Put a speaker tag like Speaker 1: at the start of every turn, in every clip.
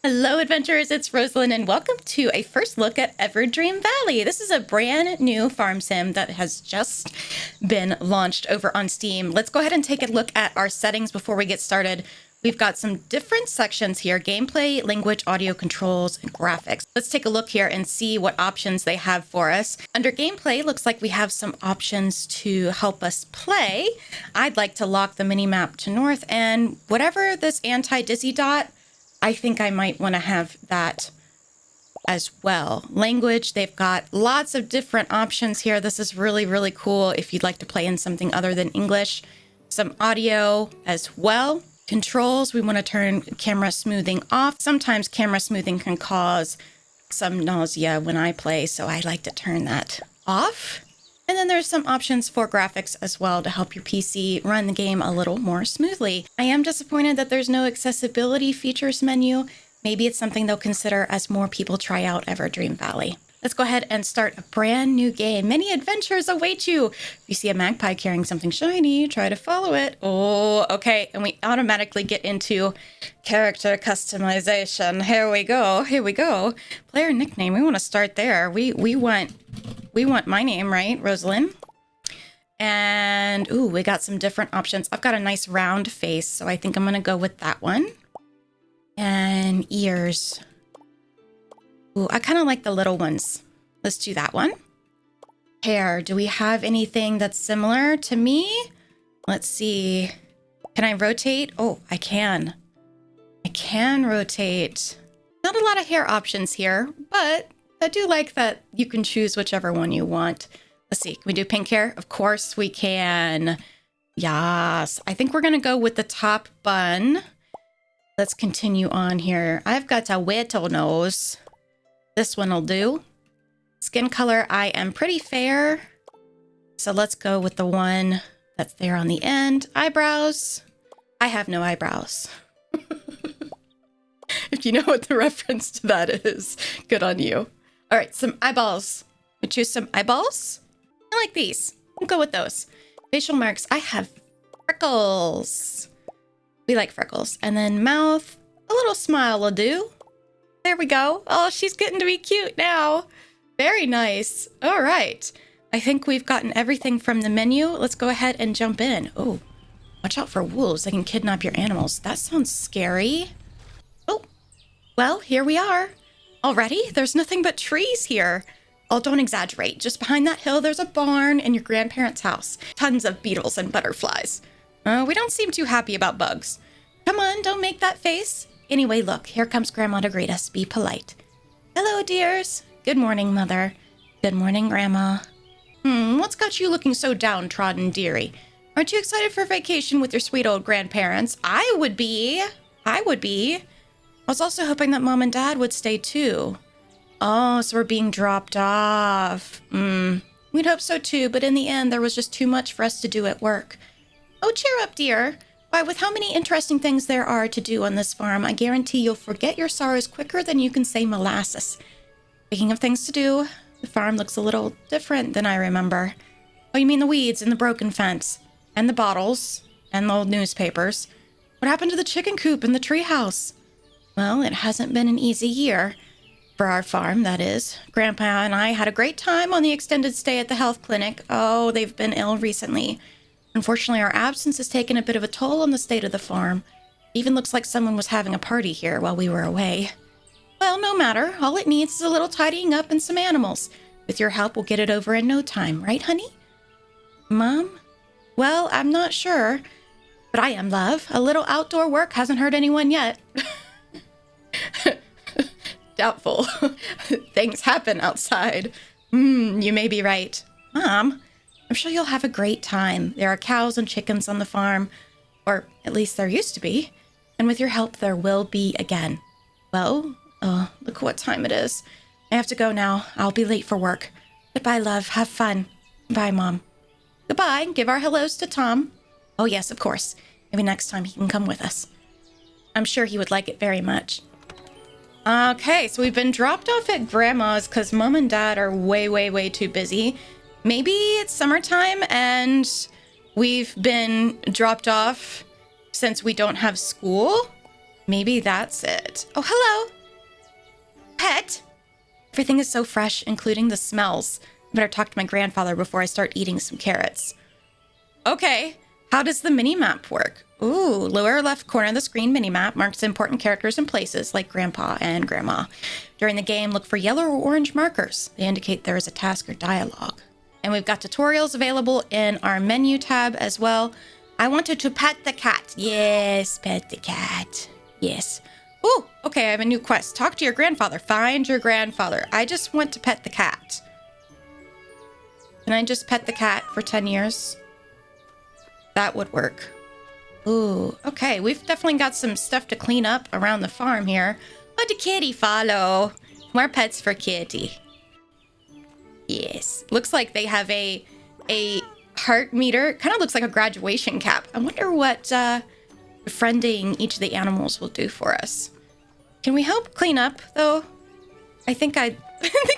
Speaker 1: Hello, adventurers. It's Rosealyn, and welcome to a first look at Everdream Valley. This is a brand new farm sim that has just been launched over on Steam. Let's go ahead and take a look at our settings before we get started. We've got some different sections here: gameplay, language, audio controls, and graphics. Let's take a look here and see what options they have for us. Under gameplay, looks like we have some options to help us play. I'd like to lock the minimap to north, and whatever this anti-dizzy dot, I think I might want to have that as well. Language, they've got lots of different options here. This is really, really cool if you'd like to play in something other than English. Some audio as well. Controls, we want to turn camera smoothing off. Sometimes camera smoothing can cause some nausea when I play, so I like to turn that off. And then there's some options for graphics as well to help your PC run the game a little more smoothly. I am disappointed that there's no accessibility features menu. Maybe it's something they'll consider as more people try out Everdream Valley. Let's go ahead and start a brand new game. Many adventures await you. If you see a magpie carrying something shiny, try to follow it. Oh, okay. And we automatically get into character customization. Here we go. Here we go. Player nickname. We want to start there. We want my name, right? Rosealyn. And, ooh, we got some different options. I've got a nice round face, so I think I'm going to go with that one. And ears. Ooh, I kind of like the little ones. Let's do that one. Hair. Do we have anything that's similar to me? Let's see. Can I rotate? Oh, I can. I can rotate. Not a lot of hair options here, but I do like that you can choose whichever one you want. Let's see. Can we do pink hair? Of course we can. Yes. I think we're going to go with the top bun. Let's continue on here. I've got a little nose. This one will do. Skin color, I am pretty fair. So let's go with the one that's there on the end. Eyebrows. I have no eyebrows. If you know what the reference to that is, good on you. All right, some eyeballs. We choose some eyeballs. I like these. We'll go with those. Facial marks. I have freckles. We like freckles. And then mouth. A little smile will do. There we go. Oh, she's getting to be cute now. Very nice. All right. I think we've gotten everything from the menu. Let's go ahead and jump in. Oh, watch out for wolves. They can kidnap your animals. That sounds scary. Oh, well, here we are. Already? There's nothing but trees here. Oh, don't exaggerate. Just behind that hill, there's a barn and your grandparents' house. Tons of beetles and butterflies. We don't seem too happy about bugs. Come on, don't make that face. Anyway, look, here comes Grandma to greet us. Be polite. Hello, dears. Good morning, Mother. Good morning, Grandma. What's got you looking so downtrodden, dearie? Aren't you excited for vacation with your sweet old grandparents? I would be. I was also hoping that Mom and Dad would stay too. Oh, so we're being dropped off. We'd hope so too, but in the end, there was just too much for us to do at work. Oh, cheer up, dear. Why, with how many interesting things there are to do on this farm, I guarantee you'll forget your sorrows quicker than you can say molasses. Speaking of things to do, the farm looks a little different than I remember. Oh, you mean the weeds and the broken fence, and the bottles, and the old newspapers. What happened to the chicken coop and the treehouse? Well, it hasn't been an easy year. For our farm, that is. Grandpa and I had a great time on the extended stay at the health clinic. Oh, they've been ill recently. Unfortunately, our absence has taken a bit of a toll on the state of the farm. Even looks like someone was having a party here while we were away. Well, no matter. All it needs is a little tidying up and some animals. With your help, we'll get it over in no time, right, honey? Mom? Well, I'm not sure. But I am, love. A little outdoor work hasn't hurt anyone yet. Doubtful. Things happen outside. You may be right. Mom, I'm sure you'll have a great time. There are cows and chickens on the farm, or at least there used to be. And with your help, there will be again. Well, look what time it is. I have to go now. I'll be late for work. Goodbye, love. Have fun. Bye, Mom. Goodbye. Give our hellos to Tom. Oh, yes, of course. Maybe next time he can come with us. I'm sure he would like it very much. Okay, so we've been dropped off at Grandma's because Mom and Dad are way, way, way too busy. Maybe it's summertime and we've been dropped off since we don't have school. Maybe that's it. Oh, hello. Pet. Everything is so fresh, including the smells. I better talk to my grandfather before I start eating some carrots. Okay. How does the minimap work? Ooh, lower left corner of the screen minimap marks important characters and places like Grandpa and Grandma. During the game, look for yellow or orange markers. They indicate there is a task or dialogue. And we've got tutorials available in our menu tab as well. I wanted to pet the cat. Yes, pet the cat. Yes. Ooh, okay, I have a new quest. Talk to your grandfather. Find your grandfather. I just want to pet the cat. Can I just pet the cat for 10 years? That would work. Ooh, okay. We've definitely got some stuff to clean up around the farm here. Let the kitty follow. More pets for kitty. Yes. Looks like they have a heart meter. Kind of looks like a graduation cap. I wonder what befriending each of the animals will do for us. Can we help clean up, though? I think the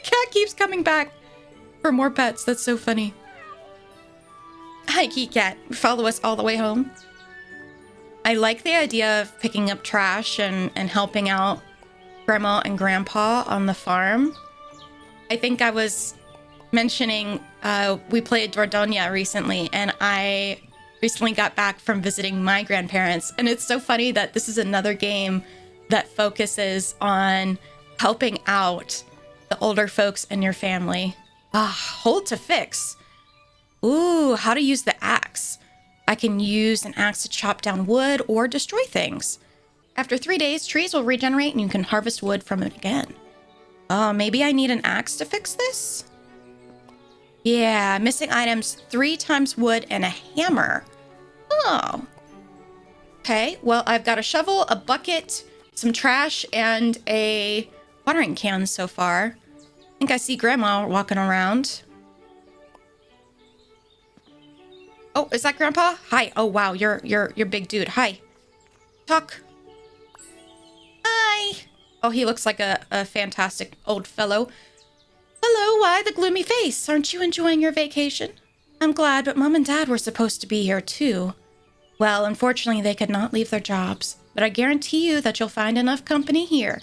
Speaker 1: cat keeps coming back for more pets. That's so funny. Hi, Key Cat. Follow us all the way home. I like the idea of picking up trash and helping out Grandma and Grandpa on the farm. I think I was mentioning we played Jordana recently, and I recently got back from visiting my grandparents. And it's so funny that this is another game that focuses on helping out the older folks in your family. Hold to fix. Ooh, how to use the axe. I can use an axe to chop down wood or destroy things. After 3 days, trees will regenerate and you can harvest wood from it again. Oh, maybe I need an axe to fix this? Yeah, missing items, 3 times wood and a hammer. Oh. Okay, well, I've got a shovel, a bucket, some trash, and a watering can so far. I think I see Grandma walking around. Oh, is that Grandpa? Hi. Oh, wow. You're big dude. Hi. Talk. Hi. Oh, he looks like a fantastic old fellow. Hello. Why the gloomy face? Aren't you enjoying your vacation? I'm glad, but Mom and Dad were supposed to be here too. Well, unfortunately, they could not leave their jobs, but I guarantee you that you'll find enough company here.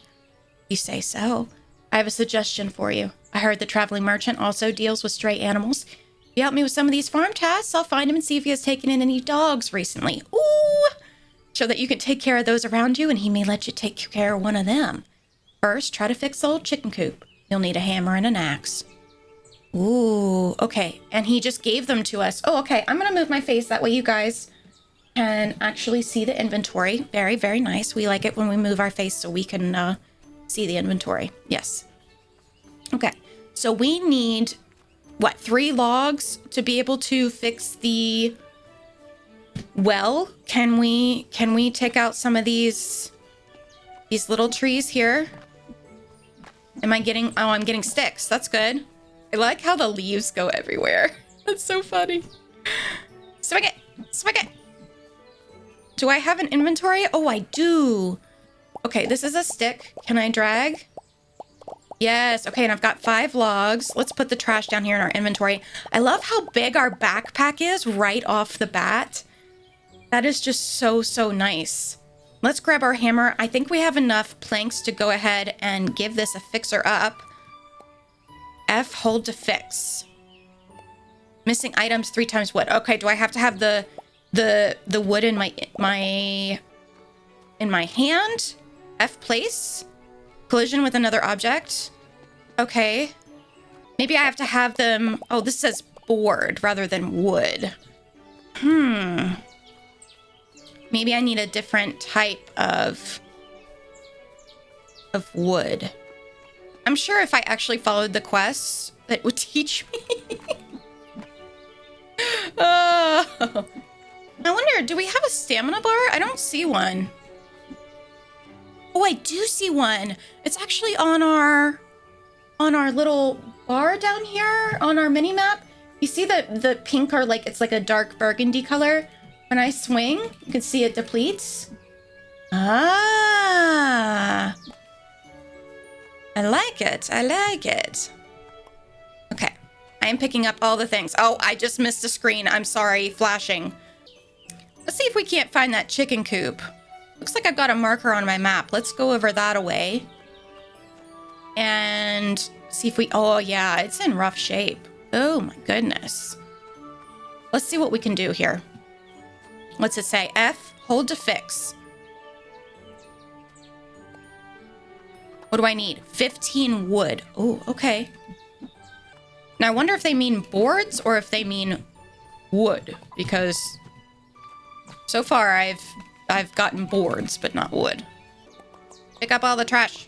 Speaker 1: You say so. I have a suggestion for you. I heard the traveling merchant also deals with stray animals. If you help me with some of these farm tasks, I'll find him and see if he has taken in any dogs recently. Ooh! So that you can take care of those around you, and he may let you take care of one of them. First, try to fix the old chicken coop. You'll need a hammer and an axe. Ooh, okay. And he just gave them to us. Oh, okay. I'm going to move my face. That way you guys can actually see the inventory. Very, very nice. We like it when we move our face so we can see the inventory. Yes. Okay. So we need... what, 3 logs to be able to fix the well? Can we take out some of these little trees here? Am I getting... oh, I'm getting sticks. That's good. I like how the leaves go everywhere. That's so funny. Swing it. Swing it. Do I have an inventory? Oh, I do. Okay, this is a stick. Can I drag? Yes. Okay, and I've got 5 logs. Let's put the trash down here in our inventory. I love how big our backpack is right off the bat. That is just so, so nice. Let's grab our hammer. I think we have enough planks to go ahead and give this a fixer up. F, hold to fix. Missing items, 3 times wood. Okay, do I have to have the wood in my hand? F, place. Collision with another object. Okay. Maybe I have to have them... oh, this says board rather than wood. Maybe I need a different type of wood. I'm sure if I actually followed the quests, that would teach me. Oh. I wonder, do we have a stamina bar? I don't see one. Oh, I do see one. It's actually on our little bar down here on our mini map. You see the pink, or like it's like a dark burgundy color. When I swing, you can see it depletes. Ah. I like it. I like it. Okay. I am picking up all the things. Oh, I just missed a screen. I'm sorry. Flashing. Let's see if we can't find that chicken coop. Looks like I've got a marker on my map. Let's go over that away. And see if we... Oh, yeah, it's in rough shape. Oh, my goodness. Let's see what we can do here. What's it say? F, hold to fix. What do I need? 15 wood. Oh, okay. Now, I wonder if they mean boards or if they mean wood. Because so far, I've gotten boards, but not wood. Pick up all the trash.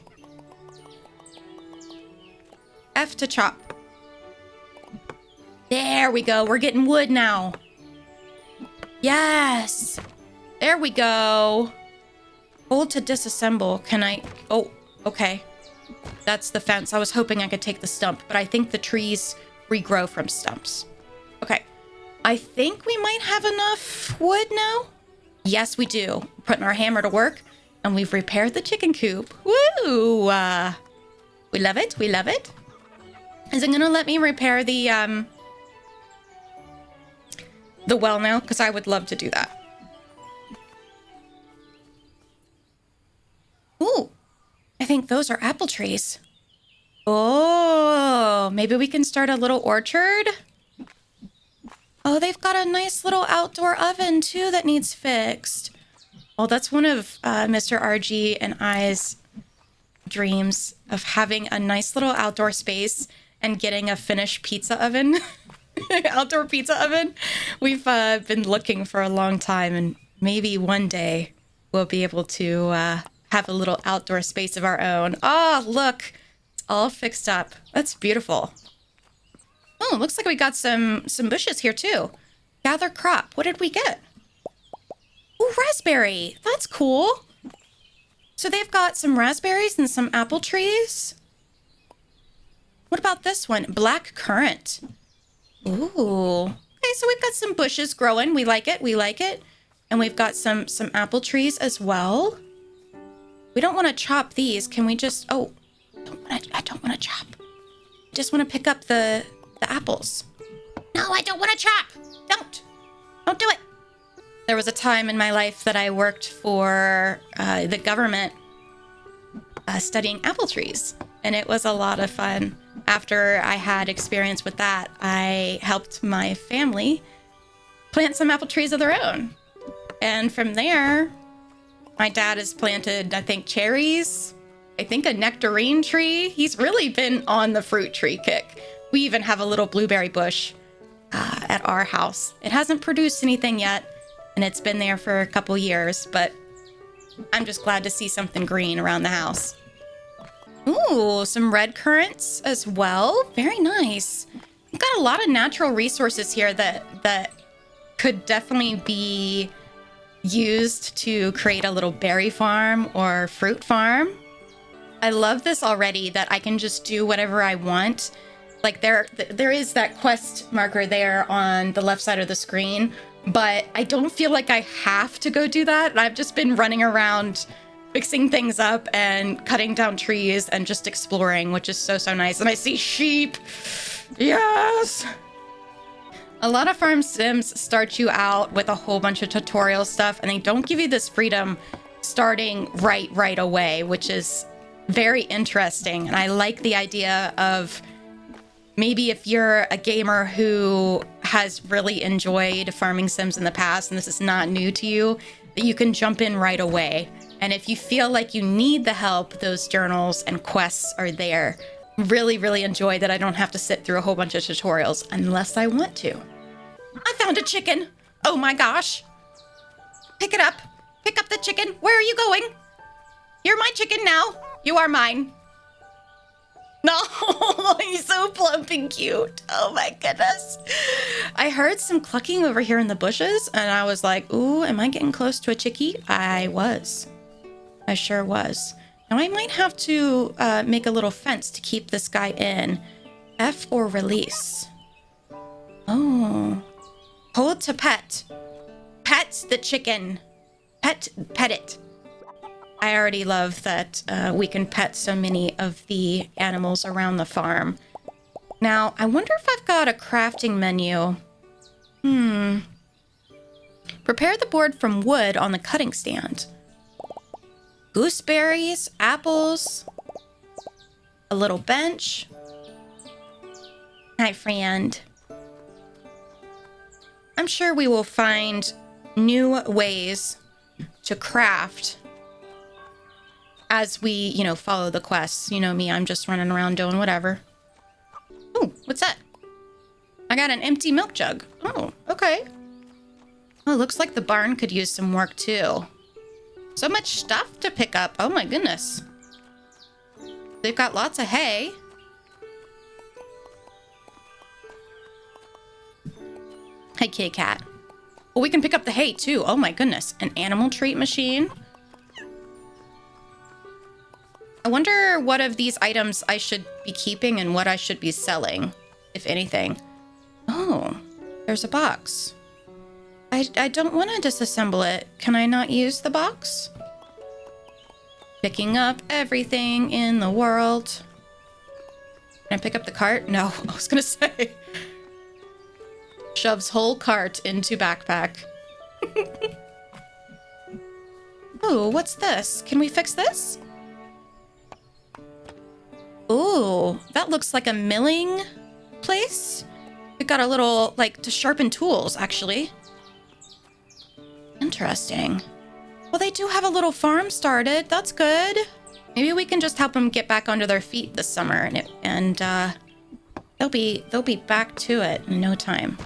Speaker 1: F to chop. There we go. We're getting wood now. Yes. There we go. Hold to disassemble. Can I... Oh, okay. That's the fence. I was hoping I could take the stump, but I think the trees regrow from stumps. Okay. I think we might have enough wood now. Yes, we do. Putting our hammer to work, and we've repaired the chicken coop. Woo! We love it. We love it. Is it going to let me repair the well now? Because I would love to do that. Ooh, I think those are apple trees. Oh, maybe we can start a little orchard. Oh, they've got a nice little outdoor oven too that needs fixed. Oh, that's one of Mr. RG and I's dreams, of having a nice little outdoor space and getting a finished pizza oven. Outdoor pizza oven. We've been looking for a long time, and maybe one day we'll be able to have a little outdoor space of our own. Oh, look, it's all fixed up. That's beautiful. Oh, looks like we got some bushes here too. Gather crop. What did we get? Oh, raspberry. That's cool. So they've got some raspberries and some apple trees. What about this one? Black currant. Ooh. Okay, so we've got some bushes growing. We like it. We like it. And we've got some apple trees as well. We don't want to chop these. Can we just... Oh, I don't want to chop. I just want to pick up the apples. No, I don't want to chop. Don't do it. There was a time in my life that I worked for the government studying apple trees. And it was a lot of fun. After I had experience with that, I helped my family plant some apple trees of their own. And from there, my dad has planted, I think, cherries. I think a nectarine tree. He's really been on the fruit tree kick. We even have a little blueberry bush at our house. It hasn't produced anything yet, and it's been there for a couple years, but I'm just glad to see something green around the house. Ooh, some red currants as well. Very nice. We've got a lot of natural resources here that could definitely be used to create a little berry farm or fruit farm. I love this already, that I can just do whatever I want. Like there is that quest marker there on the left side of the screen, but I don't feel like I have to go do that. I've just been running around fixing things up and cutting down trees and just exploring, which is so nice. And I see sheep. Yes. A lot of farm sims start you out with a whole bunch of tutorial stuff, and they don't give you this freedom starting right away, which is very interesting. And I like the idea of maybe if you're a gamer who has really enjoyed farming sims in the past and this is not new to you, that you can jump in right away. And if you feel like you need the help, those journals and quests are there. Really enjoy that I don't have to sit through a whole bunch of tutorials unless I want to. I found a chicken. Oh my gosh. Pick it up. Pick up the chicken. Where are you going? You're my chicken now. You are mine. No, he's so plump and cute. Oh my goodness. I heard some clucking over here in the bushes, and I was like, ooh, am I getting close to a chickie? I was. I sure was. Now I might have to make a little fence to keep this guy in. F or release. Oh. Hold to pet. Pet the chicken. Pet it. I already love that we can pet so many of the animals around the farm. Now, I wonder if I've got a crafting menu. Prepare the board from wood on the cutting stand. gooseberries, apples, a little bench. Hi, friend. I'm sure we will find new ways to craft as we, you know, follow the quests. You know me, I'm just running around doing whatever. Oh, what's that? I got an empty milk jug. Oh, okay. Oh, looks like the barn could use some work too. So much stuff to pick up. Oh my goodness. They've got lots of hay. Hey, kitty cat. Well, we can pick up the hay too. Oh my goodness. An animal treat machine. I wonder what of these items I should be keeping and what I should be selling, if anything. Oh, there's a box. I don't want to disassemble it. Can I not use the box? Picking up everything in the world. Can I pick up the cart? No, I was gonna say. Shoves whole cart into backpack. Oh, what's this? Can we fix this? Oh, that looks like a milling place. We've got a little, like, to sharpen tools, actually. Interesting. Well, they do have a little farm started. That's good. Maybe we can just help them get back onto their feet this summer, and they'll be back to it in no time.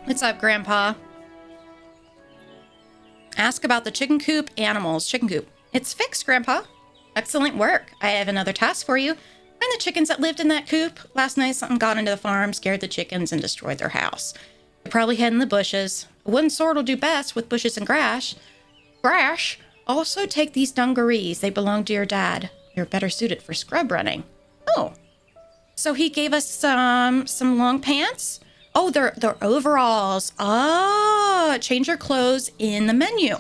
Speaker 1: What's up, Grandpa? Ask about the chicken coop animals. Chicken coop. It's fixed, Grandpa. Excellent work. I have another task for you. Find the chickens that lived in that coop. Last night, something got into the farm, scared the chickens, and destroyed their house. They probably hid in the bushes. A wooden sword will do best with bushes and grass. Grass? Also take these dungarees. They belong to your dad. You're better suited for scrub running. Oh. So he gave us some long pants? Oh, they're overalls. Ah, change your clothes in the menu.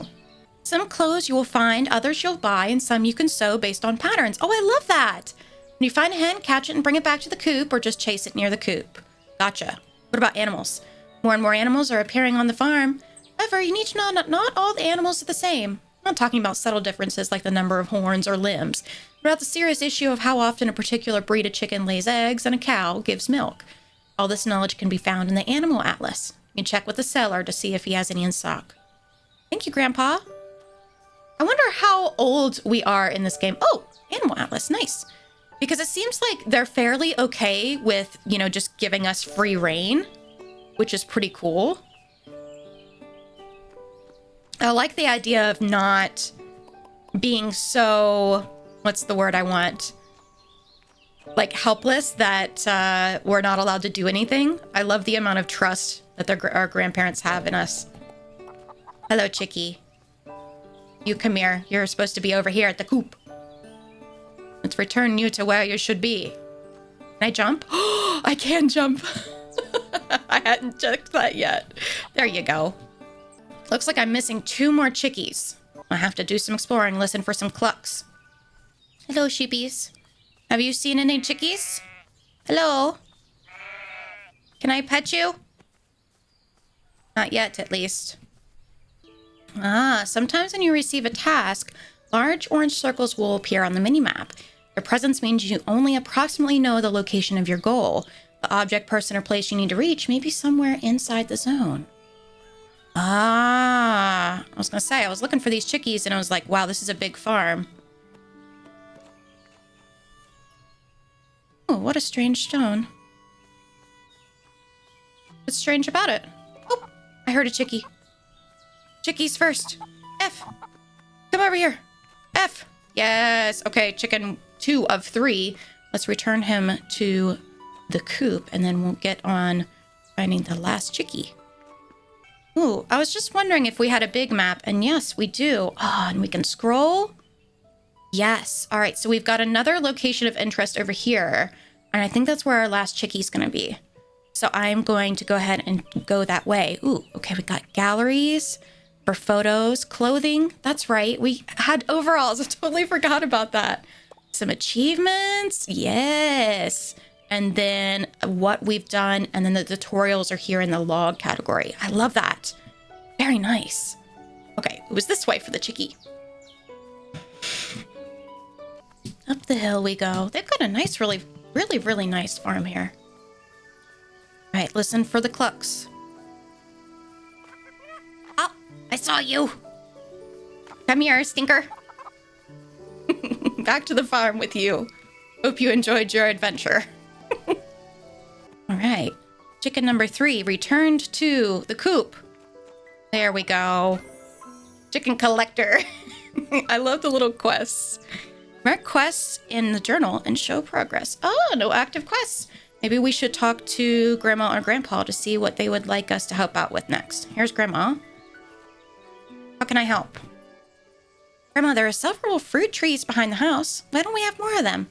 Speaker 1: Some clothes you will find, others you'll buy, and some you can sew based on patterns. Oh, I love that. When you find a hen, catch it and bring it back to the coop, or just chase it near the coop. Gotcha. What about animals? More and more animals are appearing on the farm. However, you need to know not all the animals are the same. I'm not talking about subtle differences like the number of horns or limbs, but about the serious issue of how often a particular breed of chicken lays eggs and a cow gives milk. All this knowledge can be found in the Animal Atlas. You can check with the seller to see if he has any in stock. Thank you, Grandpa. I wonder how old we are in this game. Oh, Animal Atlas, nice. Because it seems like they're fairly okay with, you know, just giving us free reign, which is pretty cool. I like the idea of not being so, what's the word I want? Like helpless that we're not allowed to do anything. I love the amount of trust that our grandparents have in us. Hello, Chickie. You come here. You're supposed to be over here at the coop. Let's return you to where you should be. Can I jump? Oh, I can jump. I hadn't checked that yet. There you go. Looks like I'm missing 2 more chickies. I have to do some exploring, listen for some clucks. Hello, sheepies. Have you seen any chickies? Hello? Can I pet you? Not yet, at least. Ah, sometimes when you receive a task, large orange circles will appear on the minimap. Their presence means you only approximately know the location of your goal. The object, person, or place you need to reach may be somewhere inside the zone. Ah, I was gonna say, I was looking for these chickies and I was like, wow, this is a big farm. Oh, what a strange stone. What's strange about it? Oh, I heard a chickie. Chickies first. F. Come over here. F. Yes. Okay, chicken 2 of 3. Let's return him to the coop and then we'll get on finding the last chickie. Ooh, I was just wondering if we had a big map, and yes, we do. Oh, and we can scroll? Yes. All right, so we've got another location of interest over here, and I think that's where our last chickie's gonna be. So I'm going to go ahead and go that way. Ooh, okay, we got galleries for photos, clothing. That's right, we had overalls. I totally forgot about that. Some achievements, yes. And then what we've done, and then the tutorials are here in the log category. I love that. Very nice. Okay, it was this way for the chickie. Up the hill we go. They've got a nice, really nice farm here. All right, listen for the clucks. Oh, I saw you. Come here, stinker. Back to the farm with you. Hope you enjoyed your adventure. All right. Chicken number 3 returned to the coop. There we go. Chicken collector. I love the little quests. Mark quests in the journal and show progress. Oh, no active quests. Maybe we should talk to Grandma or Grandpa to see what they would like us to help out with next. Here's Grandma. How can I help? Grandma, there are several fruit trees behind the house. Why don't we have more of them?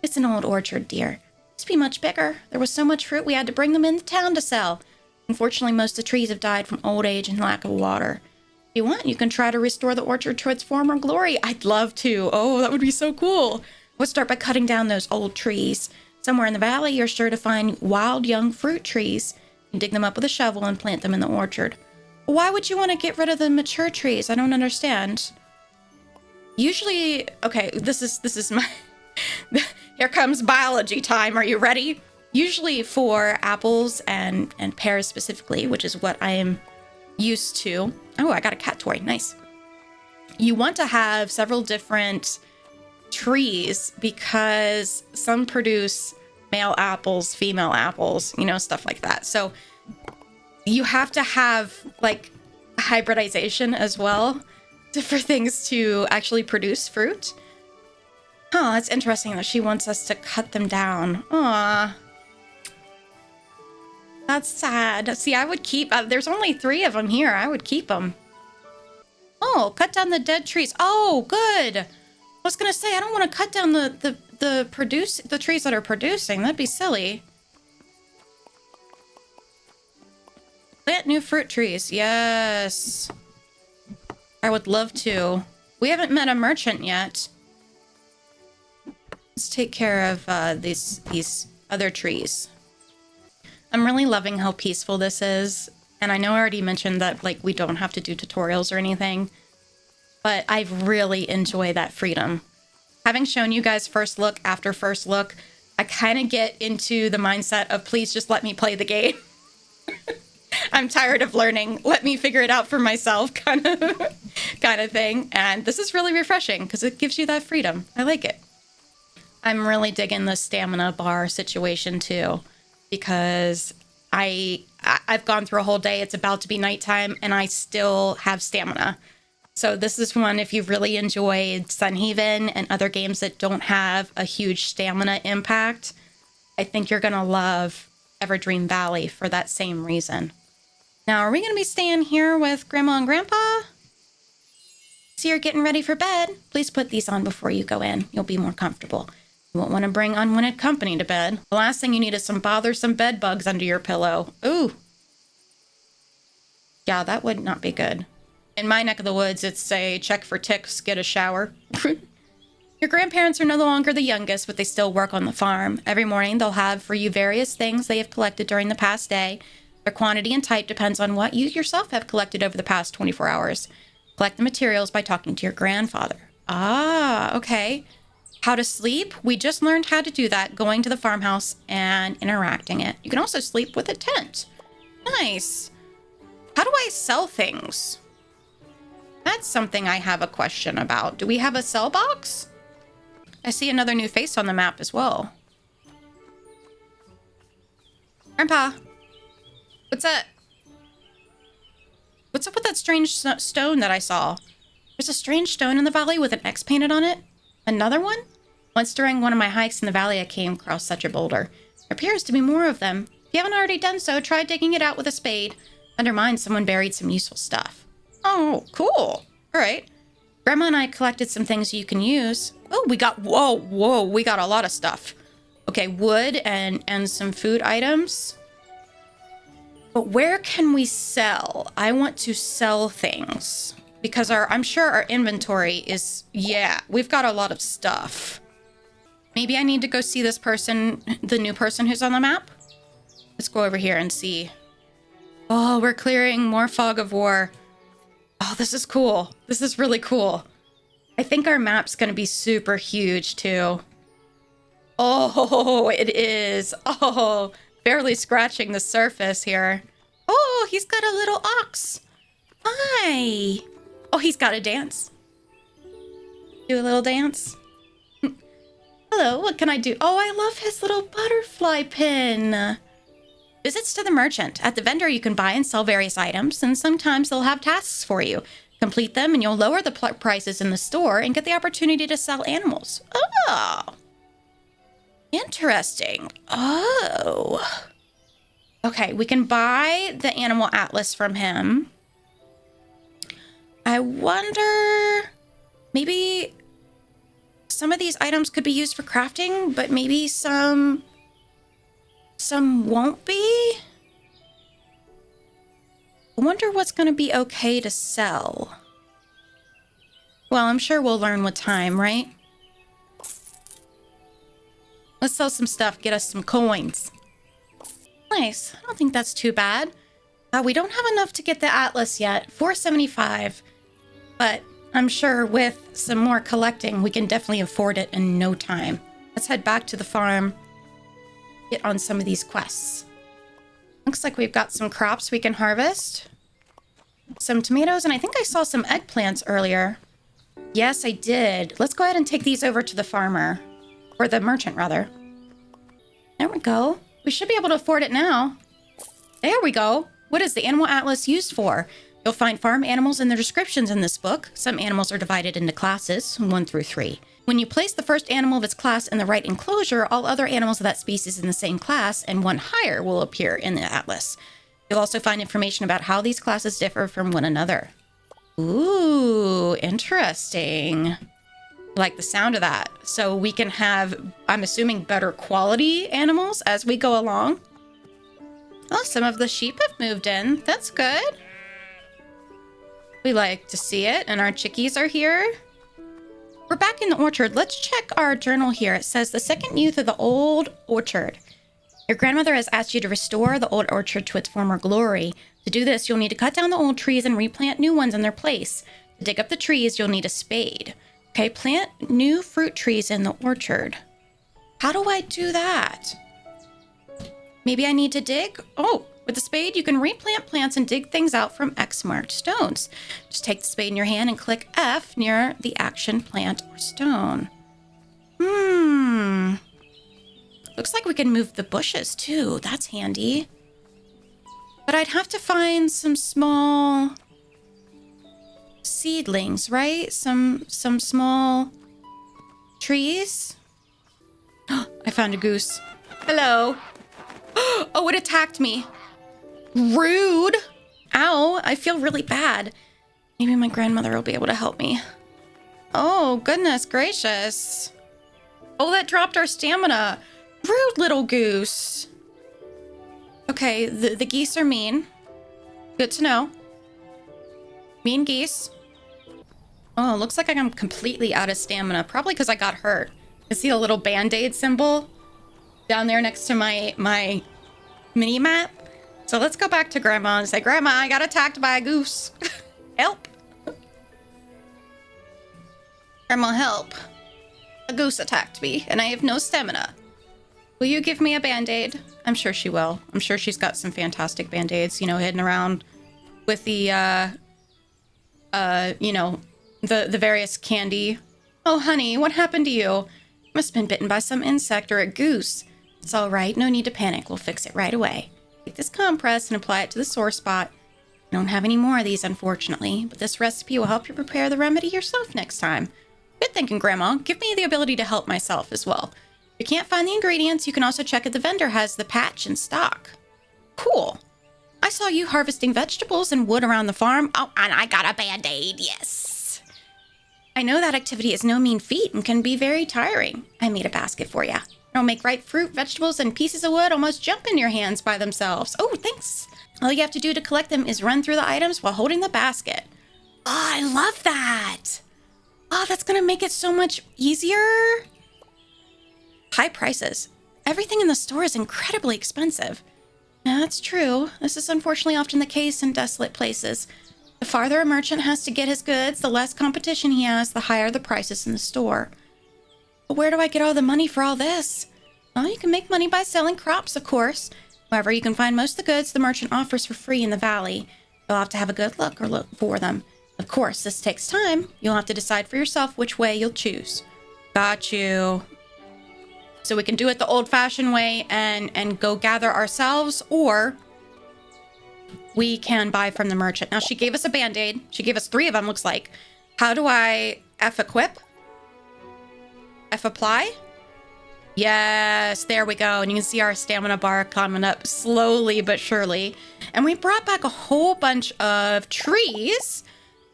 Speaker 1: It's an old orchard, dear. It used to be much bigger. There was so much fruit we had to bring them into town to sell. Unfortunately, most of the trees have died from old age and lack of water. If you want, you can try to restore the orchard to its former glory. I'd love to. Oh, that would be so cool. We'll start by cutting down those old trees. Somewhere in the valley, you're sure to find wild young fruit trees. You dig them up with a shovel and plant them in the orchard. Why would you want to get rid of the mature trees? I don't understand. Usually, okay, this is my... Here comes biology time. Are you ready? Usually for apples and pears specifically, which is what I am used to. Oh, I got a cat toy. Nice. You want to have several different trees because some produce male apples, female apples, you know, stuff like that. So you have to have like hybridization as well for things to actually produce fruit. Oh, it's interesting that she wants us to cut them down. Aw. That's sad. See, I would keep... there's only 3 of them here. I would keep them. Oh, cut down the dead trees. Oh, good. I was going to say, I don't want to cut down the trees that are producing. That'd be silly. Plant new fruit trees. Yes. I would love to. We haven't met a merchant yet. Let's take care of these other trees. I'm really loving how peaceful this is. And I know I already mentioned that like we don't have to do tutorials or anything, but I really enjoy that freedom. Having shown you guys first look after first look, I kind of get into the mindset of please just let me play the game. I'm tired of learning. Let me figure it out for myself kind of thing. And this is really refreshing because it gives you that freedom. I like it. I'm really digging the stamina bar situation too, because I've gone through a whole day. It's about to be nighttime and I still have stamina. So this is one, if you've really enjoyed Sunhaven and other games that don't have a huge stamina impact, I think you're going to love Everdream Valley for that same reason. Now, are we going to be staying here with Grandma and Grandpa? So you're getting ready for bed. Please put these on before you go in. You'll be more comfortable. You won't want to bring unwanted company to bed. The last thing you need is some bothersome bed bugs under your pillow. Ooh. Yeah, that would not be good. In my neck of the woods, it's a check for ticks, get a shower. Your grandparents are no longer the youngest, but they still work on the farm. Every morning, they'll have for you various things they have collected during the past day. Their quantity and type depends on what you yourself have collected over the past 24 hours. Collect the materials by talking to your grandfather. Ah, okay. How to sleep? We just learned how to do that, going to the farmhouse and interacting it. You can also sleep with a tent. Nice. How do I sell things? That's something I have a question about. Do we have a sell box? I see another new face on the map as well. Grandpa, what's up? What's up with that strange stone that I saw? There's a strange stone in the valley with an X painted on it. Another one? Once during one of my hikes in the valley, I came across such a boulder. There appears to be more of them. If you haven't already done so, try digging it out with a spade. Under mine, someone buried some useful stuff. Oh, cool. All right. Grandma and I collected some things you can use. Oh, we got, whoa, we got a lot of stuff. Okay, wood and some food items. But where can we sell? I want to sell things. Because I'm sure our inventory is, yeah, we've got a lot of stuff. Maybe I need to go see this person, the new person who's on the map. Let's go over here and see. Oh, we're clearing more fog of war. Oh, this is cool. This is really cool. I think our map's going to be super huge too. Oh, it is. Oh, barely scratching the surface here. Oh, he's got a little ox. Hi. Oh, he's got a dance. Do a little dance. Hello, what can I do? Oh, I love his little butterfly pin. Visits to the merchant. At the vendor, you can buy and sell various items, and sometimes they'll have tasks for you. Complete them, and you'll lower the prices in the store and get the opportunity to sell animals. Oh, interesting. Oh. Okay, we can buy the animal atlas from him. I wonder, maybe some of these items could be used for crafting, but maybe some won't be. I wonder what's going to be okay to sell. Well, I'm sure we'll learn with time, right? Let's sell some stuff, get us some coins. Nice. I don't think that's too bad. We don't have enough to get the atlas yet. 475. But I'm sure with some more collecting, we can definitely afford it in no time. Let's head back to the farm. Get on some of these quests. Looks like we've got some crops we can harvest. Some tomatoes, and I think I saw some eggplants earlier. Yes, I did. Let's go ahead and take these over to the farmer. Or the merchant, rather. There we go. We should be able to afford it now. There we go. What is the animal atlas used for? You'll find farm animals in the descriptions in this book. Some animals are divided into classes, 1 through 3. When you place the first animal of its class in the right enclosure, all other animals of that species in the same class and one higher will appear in the atlas. You'll also find information about how these classes differ from one another. Ooh, interesting. I like the sound of that. So we can have, I'm assuming, better quality animals as we go along. Oh, some of the sheep have moved in. That's good. We like to see it, and our chickies are here. We're back in the orchard. Let's check our journal here. It says the second youth of the old orchard. Your grandmother has asked you to restore the old orchard to its former glory. To do this, you'll need to cut down the old trees and replant new ones in their place. To dig up the trees, you'll need a spade. Okay, plant new fruit trees in the orchard. How do I do that? Maybe I need to dig? Oh, with the spade, you can replant plants and dig things out from X-marked stones. Just take the spade in your hand and click F near the action plant or stone. Looks like we can move the bushes too. That's handy. But I'd have to find some small seedlings, right? Some small trees. I found a goose. Hello. Oh, it attacked me. Rude. Ow, I feel really bad. Maybe my grandmother will be able to help me. Oh, goodness gracious. Oh, that dropped our stamina. Rude little goose. Okay, the geese are mean. Good to know. Mean geese. Oh, looks like I'm completely out of stamina. Probably because I got hurt. I see a little band-aid symbol down there next to my mini-map. So let's go back to Grandma and say, Grandma, I got attacked by a goose. Help. Grandma, help. A goose attacked me, and I have no stamina. Will you give me a band-aid? I'm sure she will. I'm sure she's got some fantastic band-aids, you know, hidden around with the, the various candy. Oh, honey, what happened to you? You must have been bitten by some insect or a goose. It's all right. No need to panic. We'll fix it right away. Take this compress and apply it to the sore spot. I don't have any more of these, unfortunately, but this recipe will help you prepare the remedy yourself next time. Good thinking, Grandma. Give me the ability to help myself as well. If you can't find the ingredients, you can also check if the vendor has the patch in stock. Cool. I saw you harvesting vegetables and wood around the farm. Oh, and I got a band-aid, yes. I know that activity is no mean feat and can be very tiring. I made a basket for you. It'll make ripe fruit, vegetables, and pieces of wood almost jump in your hands by themselves. Oh, thanks. All you have to do to collect them is run through the items while holding the basket. Oh, I love that. Oh, that's going to make it so much easier. High prices. Everything in the store is incredibly expensive. Yeah, that's true. This is unfortunately often the case in desolate places. The farther a merchant has to get his goods, the less competition he has, the higher the prices in the store. But where do I get all the money for all this? Well, you can make money by selling crops, of course. However, you can find most of the goods the merchant offers for free in the valley. You'll have to have a good look for them. Of course, this takes time. You'll have to decide for yourself which way you'll choose. Got you. So we can do it the old-fashioned way and go gather ourselves, or we can buy from the merchant. Now, she gave us a Band-Aid. She gave us 3 of them, looks like. How do I F-equip? F-apply? Yes, there we go. And you can see our stamina bar coming up slowly but surely. And we brought back a whole bunch of trees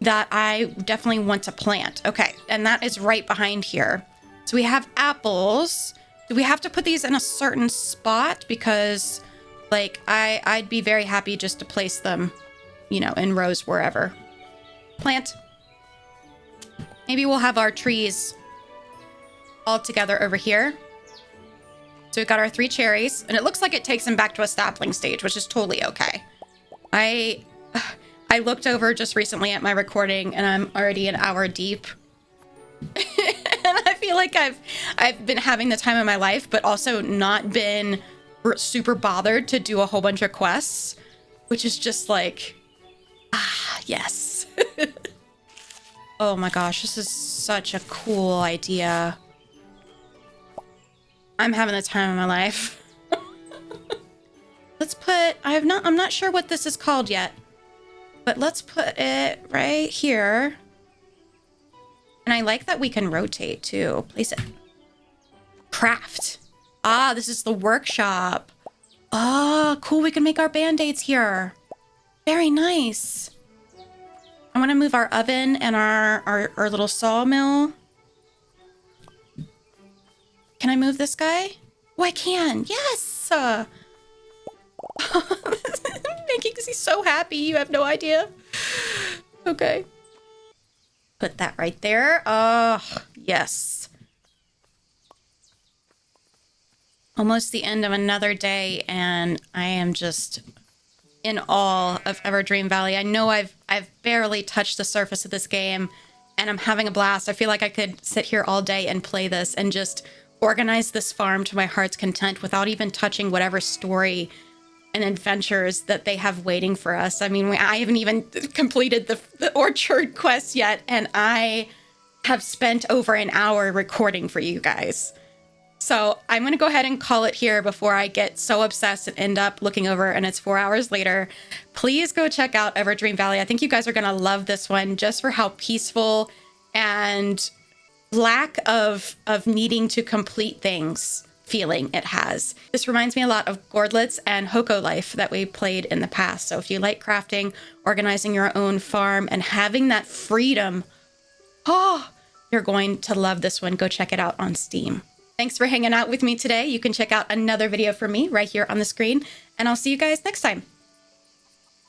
Speaker 1: that I definitely want to plant. Okay, and that is right behind here. So we have apples. Do we have to put these in a certain spot? Because, like, I'd be very happy just to place them, you know, in rows wherever. Plant. Maybe we'll have our trees all together over here. So we've got our 3 cherries, and it looks like it takes them back to a sapling stage, which is totally okay. I looked over just recently at my recording, and I'm already an hour deep. And I feel like I've been having the time of my life, but also not been super bothered to do a whole bunch of quests, which is just like, yes. Oh my gosh, this is such a cool idea. I'm having the time of my life. Let's put, I'm not sure what this is called yet, but let's put it right here. And I like that we can rotate too. Place it. Craft. Ah, this is the workshop. Ah, cool. We can make our Band-Aids here. Very nice. I want to move our oven and our little sawmill. Can I move this guy? Oh, I can. Yes. Making me so happy. You have no idea. Okay. Put that right there. Oh, yes. Almost the end of another day, and I am just in awe of Everdream Valley. I know I've barely touched the surface of this game, and I'm having a blast. I feel like I could sit here all day and play this and just organize this farm to my heart's content without even touching whatever story and adventures that they have waiting for us. I mean, I haven't even completed the orchard quest yet, and I have spent over an hour recording for you guys. So I'm going to go ahead and call it here before I get so obsessed and end up looking over and it's 4 hours later. Please go check out Everdream Valley. I think you guys are going to love this one just for how peaceful and lack of needing to complete things feeling it has. This reminds me a lot of Gordlets and Hoko Life that we played in the past. So if you like crafting, organizing your own farm, and having that freedom, you're going to love this one. Go check it out on Steam. Thanks for hanging out with me today. You can check out another video from me right here on the screen, and I'll see you guys next time.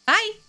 Speaker 1: Bye!